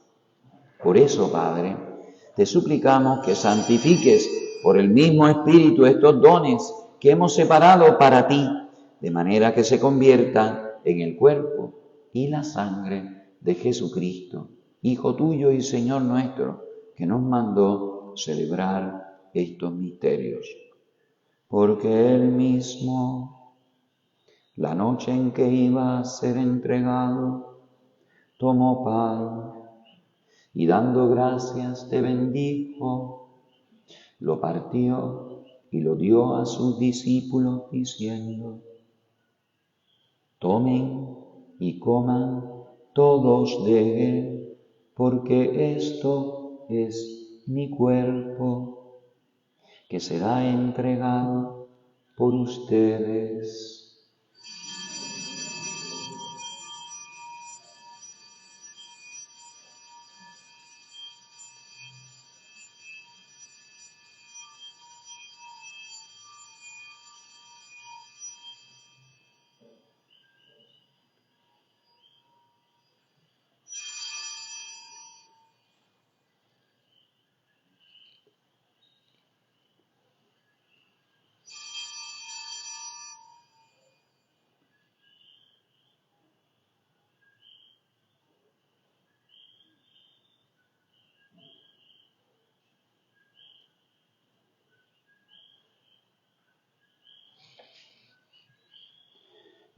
Por eso, Padre, te suplicamos que santifiques por el mismo Espíritu estos dones que hemos separado para ti, de manera que se conviertan en el cuerpo y la sangre de Jesucristo, Hijo tuyo y Señor nuestro, que nos mandó celebrar estos misterios. Porque Él mismo, la noche en que iba a ser entregado, tomó pan y dando gracias te bendijo, lo partió y lo dio a sus discípulos diciendo: tomen y coman todos de él, porque esto es mi cuerpo, que será entregado por ustedes.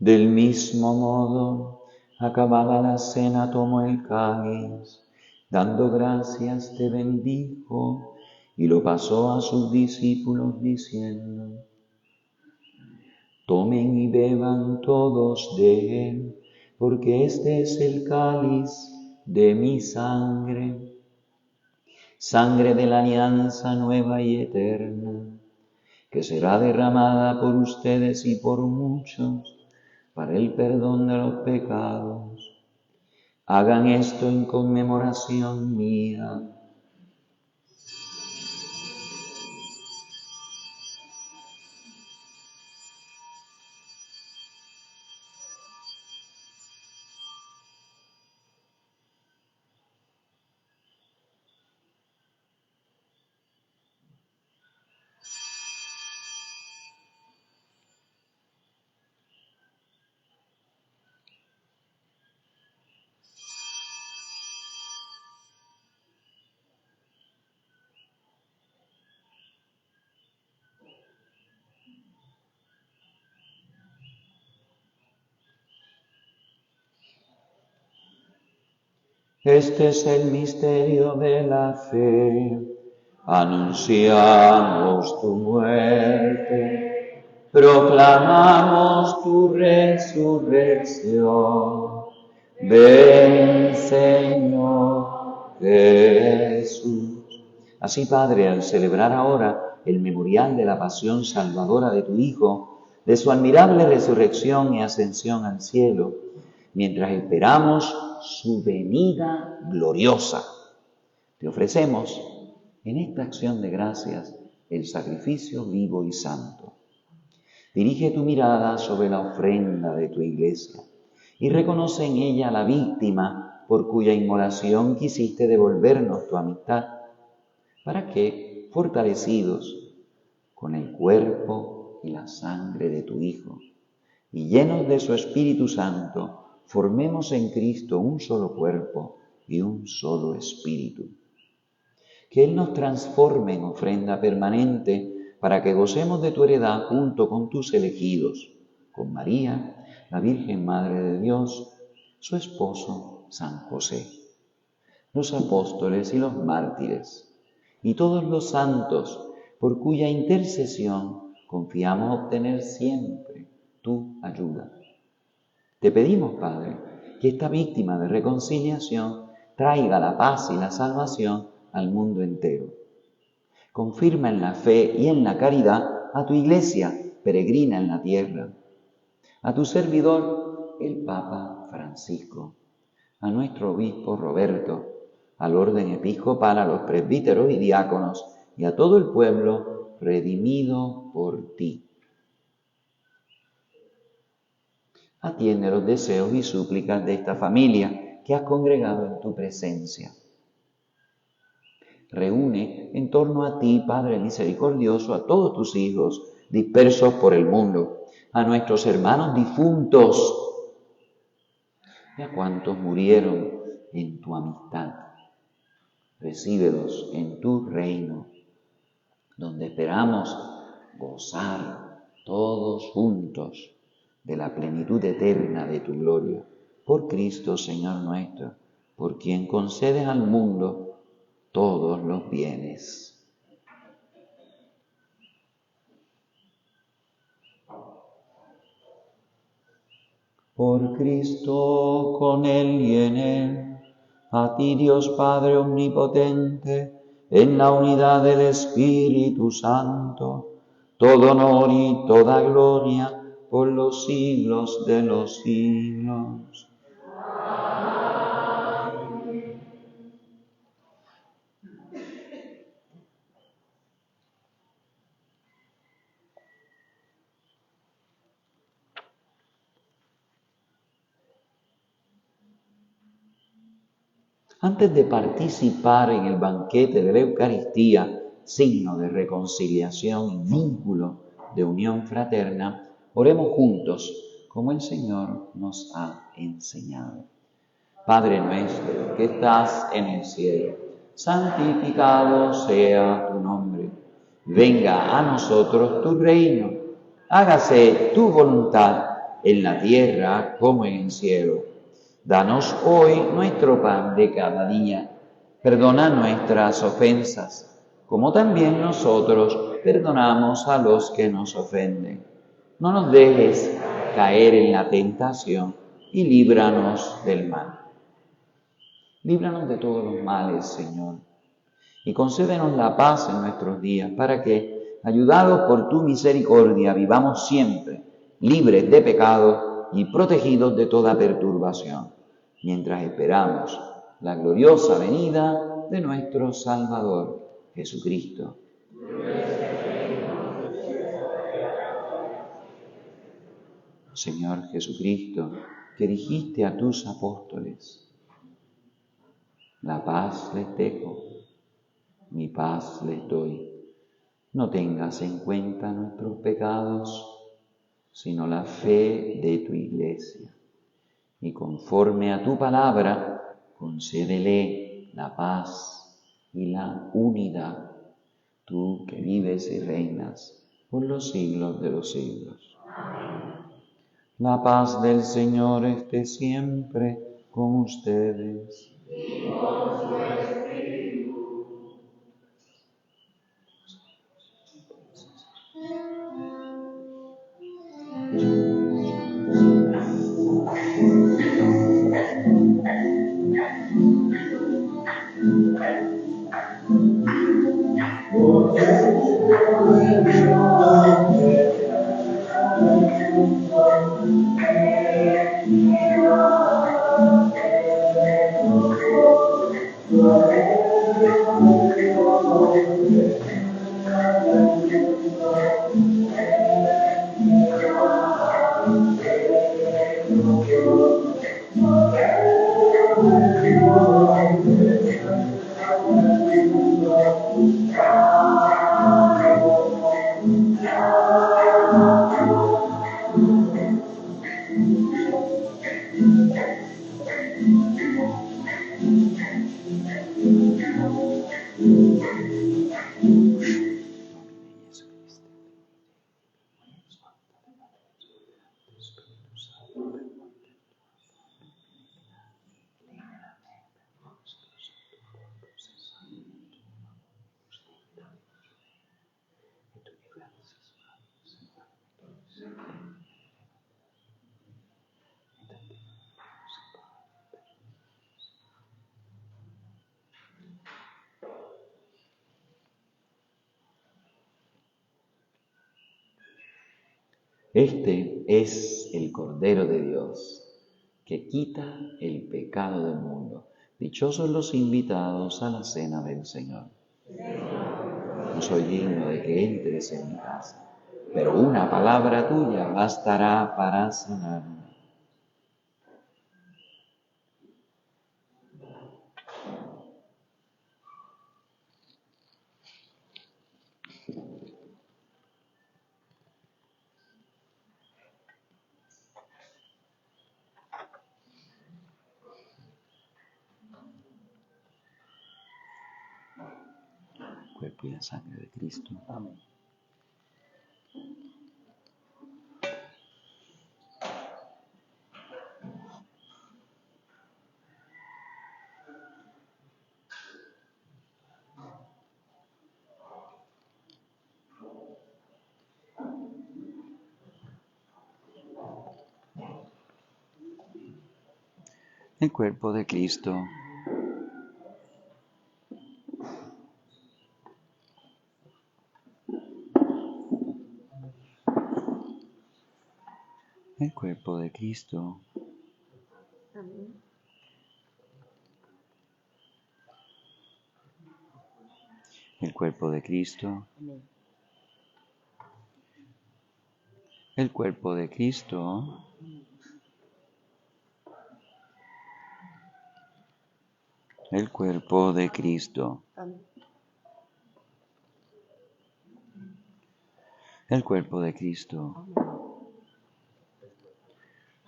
Del mismo modo, acabada la cena, tomó el cáliz, dando gracias te bendijo y lo pasó a sus discípulos diciendo: tomen y beban todos de él, porque este es el cáliz de mi sangre, sangre de la alianza nueva y eterna, que será derramada por ustedes y por muchos para el perdón de los pecados. Hagan esto en conmemoración mía. Este es el misterio de la fe. Anunciamos tu muerte, proclamamos tu resurrección. Ven, Señor Jesús. Así, Padre, al celebrar ahora el memorial de la pasión salvadora de tu Hijo, de su admirable resurrección y ascensión al cielo, mientras esperamos su venida gloriosa, te ofrecemos en esta acción de gracias el sacrificio vivo y santo. Dirige tu mirada sobre la ofrenda de tu iglesia y reconoce en ella la víctima por cuya inmolación quisiste devolvernos tu amistad, para que, fortalecidos con el cuerpo y la sangre de tu Hijo, y llenos de su Espíritu Santo, formemos en Cristo un solo cuerpo y un solo espíritu. Que Él nos transforme en ofrenda permanente para que gocemos de tu heredad junto con tus elegidos, con María, la Virgen Madre de Dios, su esposo San José, los apóstoles y los mártires, y todos los santos, por cuya intercesión confiamos obtener siempre tu ayuda. Te pedimos, Padre, que esta víctima de reconciliación traiga la paz y la salvación al mundo entero. Confirma en la fe y en la caridad a tu Iglesia peregrina en la tierra, a tu servidor, el Papa Francisco, a nuestro obispo Roberto, al orden episcopal, a los presbíteros y diáconos, y a todo el pueblo redimido por ti. Atiende los deseos y súplicas de esta familia que has congregado en tu presencia. Reúne en torno a ti, Padre misericordioso, a todos tus hijos dispersos por el mundo, a nuestros hermanos difuntos y a cuantos murieron en tu amistad. Recíbelos en tu reino, donde esperamos gozar todos juntos de la plenitud eterna de tu gloria. Por Cristo, Señor nuestro, por quien concedes al mundo todos los bienes. Por Cristo, con Él y en Él, a ti Dios Padre omnipotente, en la unidad del Espíritu Santo, todo honor y toda gloria por los siglos de los siglos. Antes de participar en el banquete de la Eucaristía, signo de reconciliación y vínculo de unión fraterna, oremos juntos, como el Señor nos ha enseñado. Padre nuestro que estás en el cielo, santificado sea tu nombre. Venga a nosotros tu reino. Hágase tu voluntad en la tierra como en el cielo. Danos hoy nuestro pan de cada día. Perdona nuestras ofensas, como también nosotros perdonamos a los que nos ofenden. No nos dejes caer en la tentación y líbranos del mal. Líbranos de todos los males, Señor, y concédenos la paz en nuestros días, para que, ayudados por tu misericordia, vivamos siempre libres de pecado y protegidos de toda perturbación, mientras esperamos la gloriosa venida de nuestro Salvador, Jesucristo. Señor Jesucristo, que dijiste a tus apóstoles: la paz les dejo, mi paz les doy. No tengas en cuenta nuestros pecados, sino la fe de tu Iglesia. Y conforme a tu palabra, concédele la paz y la unidad, tú que vives y reinas por los siglos de los siglos. Amén. La paz del Señor esté siempre con ustedes. Y con su espíritu. Este es el Cordero de Dios, que quita el pecado del mundo. Dichosos los invitados a la cena del Señor. No soy digno de que entres en mi casa, pero una palabra tuya bastará para sanarme. Cuerpo y la sangre de Cristo. Amén. El cuerpo de Cristo. El cuerpo de Cristo. Amén. El cuerpo de Cristo. Amén. El cuerpo de Cristo. El cuerpo de Cristo. Amén. El cuerpo de Cristo.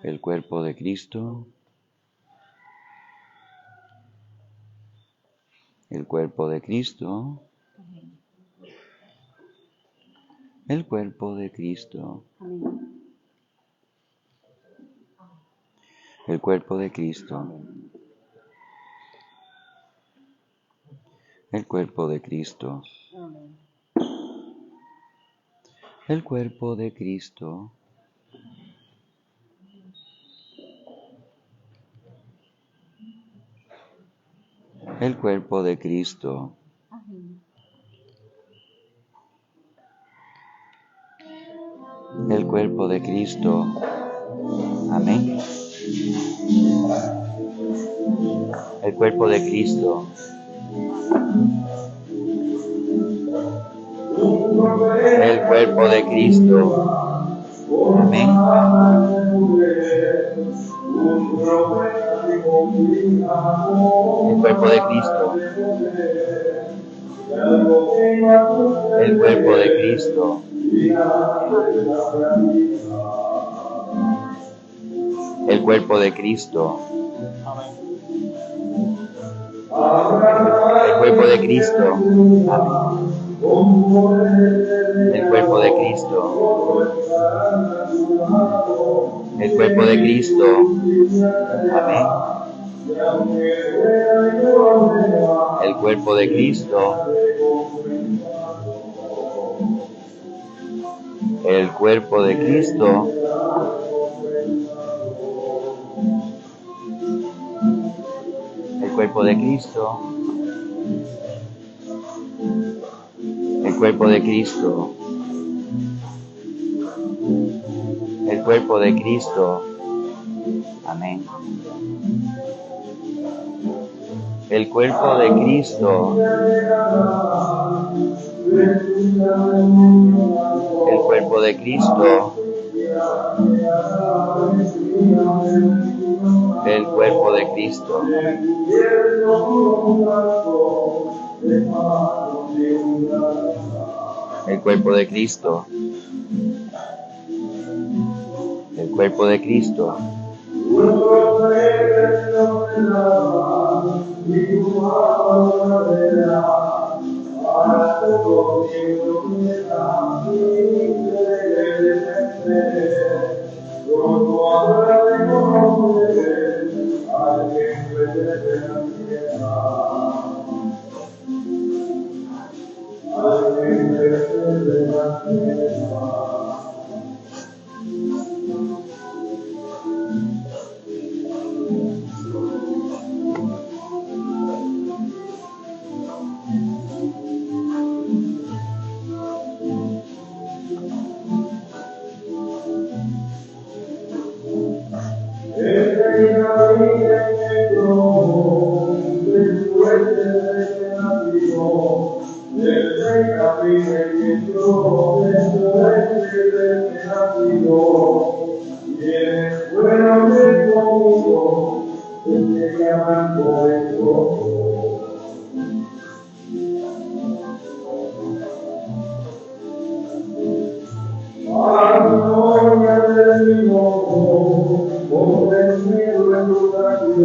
El cuerpo de Cristo. El cuerpo de Cristo. El cuerpo de Cristo. Amén. El cuerpo de Cristo. El cuerpo de Cristo. Amén. El cuerpo de Cristo. El cuerpo de Cristo. Amén. El cuerpo de Cristo. Amén. El cuerpo de Cristo. El cuerpo de Cristo. Amén. El cuerpo de Cristo. El cuerpo de Cristo. El cuerpo de Cristo. El cuerpo de Cristo. Amén. El cuerpo de Cristo. El cuerpo de Cristo. Amén. El cuerpo de Cristo. El cuerpo de Cristo. El cuerpo de Cristo. El cuerpo de Cristo. El cuerpo de Cristo. Amén. El cuerpo de Cristo. El cuerpo de Cristo. El cuerpo de Cristo. El cuerpo de Cristo. El cuerpo de Cristo.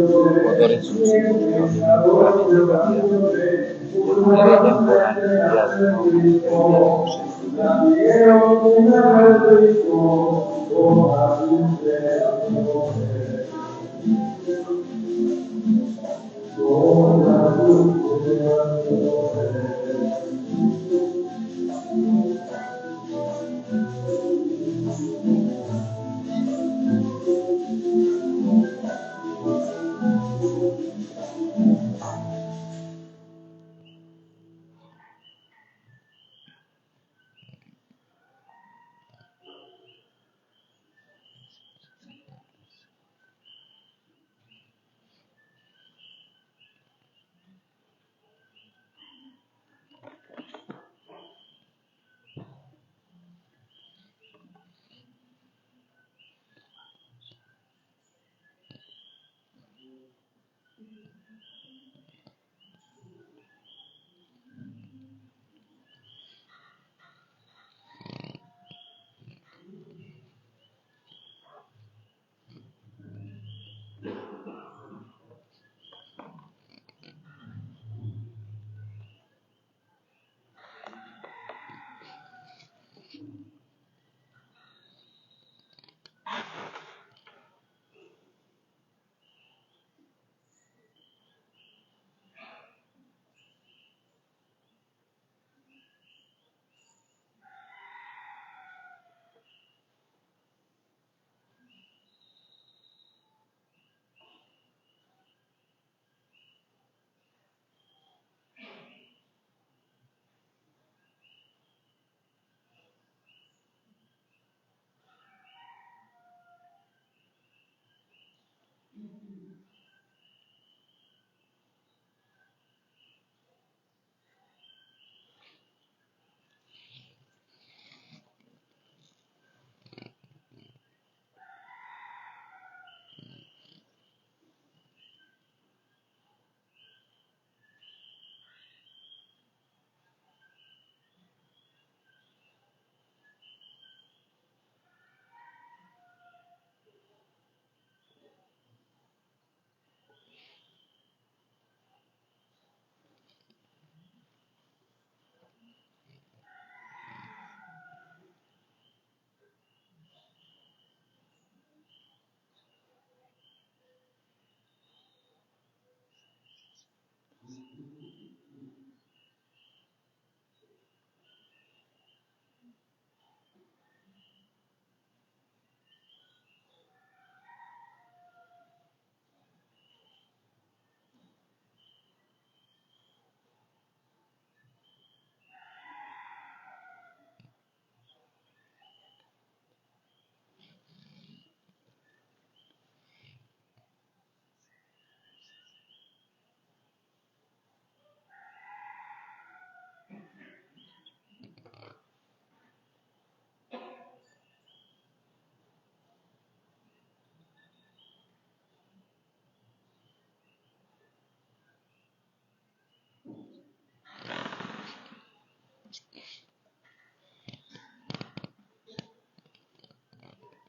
Poder en sus hijos, Dios, seguramente cambiamos. Despliegue temporal, enviado, ¿no? Enviaremos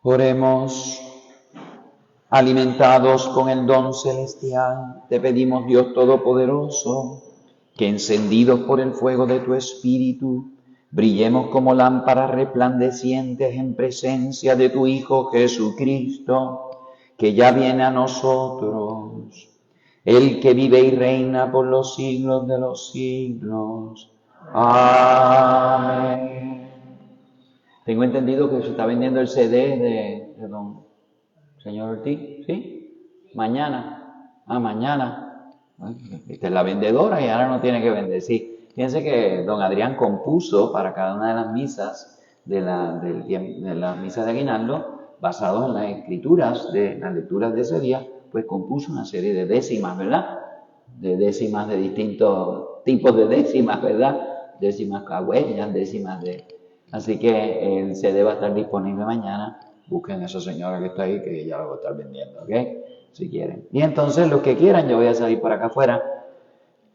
Oremos. Alimentados con el don celestial, te pedimos, Dios Todopoderoso, que encendidos por el fuego de tu Espíritu, brillemos como lámparas resplandecientes en presencia de tu Hijo Jesucristo, que ya viene a nosotros, el que vive y reina por los siglos de los siglos. Amén. Tengo entendido que se está vendiendo el CD de don señor Ortiz, ¿sí? Mañana. Mañana. Esta es la vendedora y ahora no tiene que vender, sí. Fíjense que don Adrián compuso para cada una de las misas de las misas de Aguinaldo, basados en las escrituras, de las lecturas de ese día, pues pues compuso una serie de décimas, ¿verdad? De décimas de distintos tipos de décimas, ¿verdad? Décimas cagüeñas, décimas de... Así que el CD va a estar disponible mañana. Busquen a esa señora que está ahí, que ya lo va a estar vendiendo, ¿ok? Si quieren. Y entonces, los que quieran, yo voy a salir por acá afuera.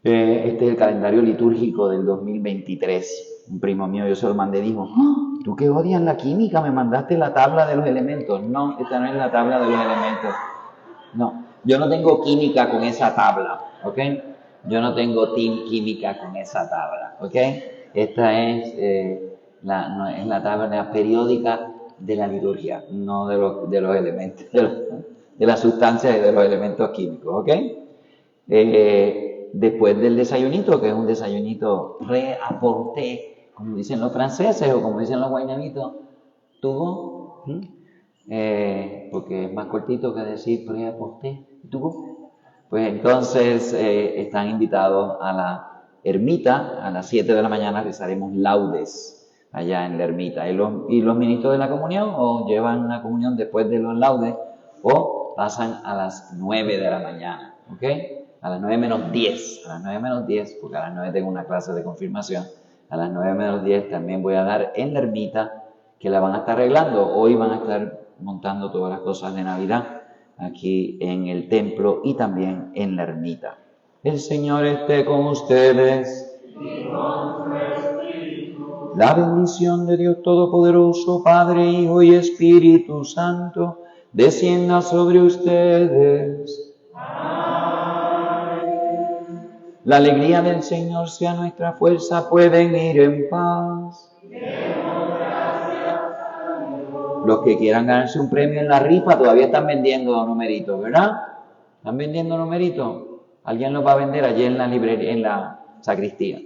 Este es el calendario litúrgico del 2023. Un primo mío, yo se lo mandé, dijo, ¿tú que odias la química? ¿Me mandaste la tabla de los elementos? No, esta no es la tabla de los elementos. No, yo no tengo química con esa tabla, ¿ok? Yo no tengo química con esa tabla, ¿ok? Esta es, no, es la tabla periódica de la liturgia, no de los elementos, de las sustancias y de los elementos químicos, ¿ok? Después del desayunito, que es un desayunito pré-apporté, como dicen los franceses o como dicen los guaynamitos, tuvo, porque es más cortito que decir pré-apporté, tuvo. Pues entonces están invitados a la ermita, a las 7 de la mañana rezaremos laudes allá en la ermita. Y los ministros de la comunión o llevan la comunión después de los laudes o pasan a las 9 de la mañana, ¿ok? A las 9 menos 10, a las 9 menos 10, porque a las 9 tengo una clase de confirmación, a las 9 menos 10 también voy a dar en la ermita, que la van a estar arreglando. Hoy van a estar montando todas las cosas de Navidad aquí en el templo y también en la ermita. El Señor esté con ustedes. Y con tu espíritu. La bendición de Dios Todopoderoso, Padre, Hijo y Espíritu Santo, descienda sobre ustedes. La alegría del Señor sea nuestra fuerza, pueden ir en paz. Los que quieran ganarse un premio en la rifa todavía están vendiendo numeritos, ¿verdad? ¿Están vendiendo numeritos? Alguien los va a vender allí en la librería, en la sacristía.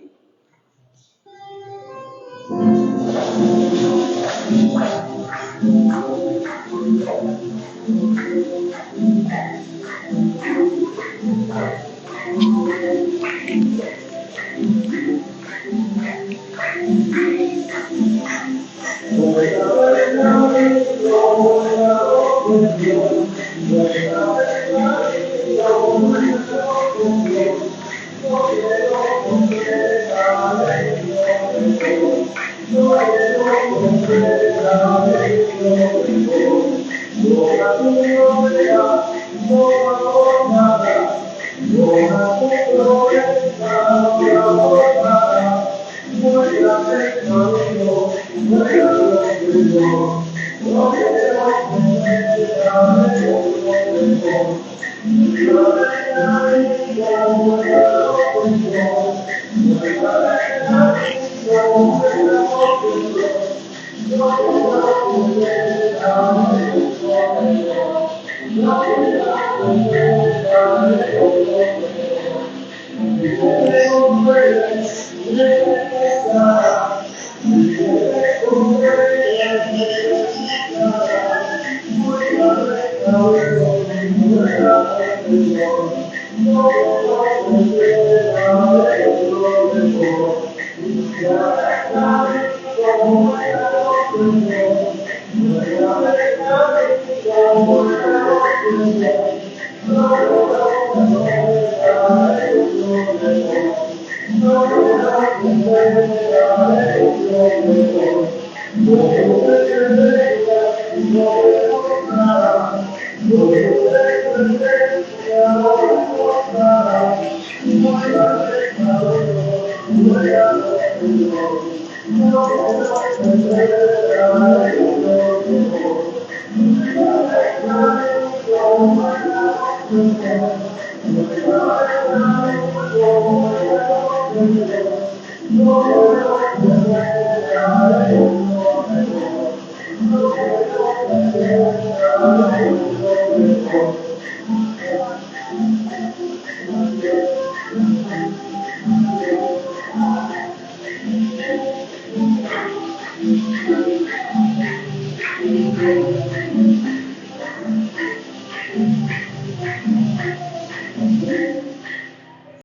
No